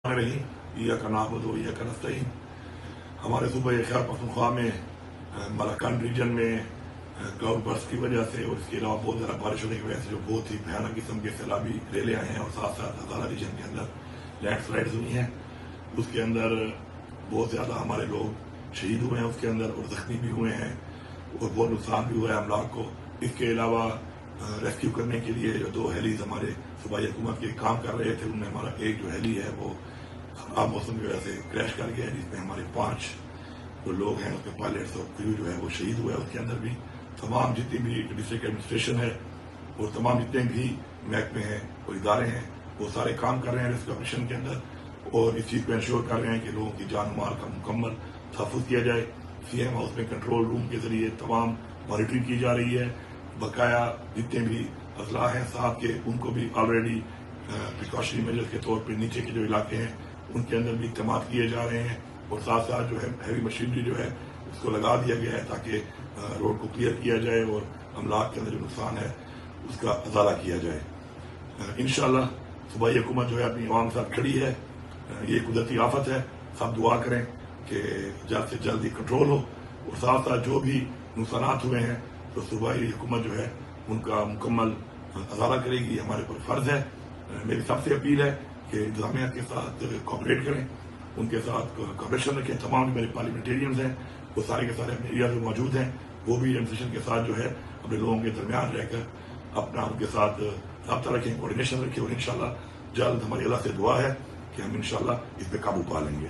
रही या का नाबुद हो या का नस्तईन। हमारे सूबे खैबर पख्तूनख्वा में मलाकंड रीजन में क्लाउड बर्स्ट की वजह से और इसके अलावा बहुत ज़्यादा बारिश होने की वजह से जो बहुत ही भयानक किस्म के सैलाबी रेले आए हैं और साथ साथ हज़ारा रीजन के अंदर लैंड स्लाइड्स हुई हैं। उसके अंदर बहुत ज़्यादा हमारे लोग शहीद हुए हैं उसके अंदर और ज़ख्मी भी हुए हैं और बहुत नुकसान भी हुआ है अमलाक को। इसके अलावा रेस्क्यू करने के लिए जो 2 हेलीज हमारे सूबाई हुकूमत के काम कर रहे थे, उनमें हमारा एक जो हेली है वो खराब मौसम की वजह से क्रैश कर गया, जिसमें हमारे 5 जो लोग हैं उसके पायलट्स और क्रू जो है वो शहीद हुए। उसके अंदर भी तमाम जितनी भी डिस्ट्रिक्ट एडमिनिस्ट्रेशन है और तमाम जितने भी महकमे हैं और इदारे हैं वो सारे काम कर रहे हैं रेस्क्यू ऑपरेशन के अंदर और इस चीज़ को इंश्योर कर रहे हैं कि लोगों की जान माल का मुकम्मल तहफ़्फ़ुज़ किया जाए। सीएम हाउस में कंट्रोल रूम के जरिए तमाम मॉनिटरिंग की जा रही है। बकाया जितने भी अजला हैं साथ के उनको भी ऑलरेडी प्रिकॉशनरी मेजर्स के तौर पर नीचे के जो इलाके हैं उनके अंदर भी इक़दाम किए जा रहे हैं और साथ साथ जो है हैवी मशीनरी जो है उसको लगा दिया गया है ताकि रोड को क्लियर किया जाए और अमलाक के अंदर जो नुकसान है उसका अजाला किया जाए। इंशाअल्लाह सूबाई हुकूमत जो है अपनी आवाम के साथ खड़ी है। ये कुदरती आफत है, सब दुआ करें कि जल्द से जल्द ही कंट्रोल हो और साथ साथ जो भी नुकसान हुए हैं तो सूबाई हुकूमत जो है उनका मुकम्मल अजाला करेगी। हमारे पर फर्ज है। मेरी सबसे अपील है कि इंतजामिया के साथ कोऑपरेट करें, उनके साथ कोऑपरेशन रखें। तमाम मेरे पार्लियामेंटेरियंस हैं वो सारे के सारे अपने एरिया में मौजूद हैं, वो भी एडमिनिस्ट्रेशन के साथ जो है अपने लोगों के दरमियान रहकर अपना उनके साथ रब्ता रखें, कोऑर्डिनेशन रखें और इंशाल्लाह जल्द हमारी अल्लाह से दुआ है कि हम इंशाल्लाह इस पर काबू पा लेंगे।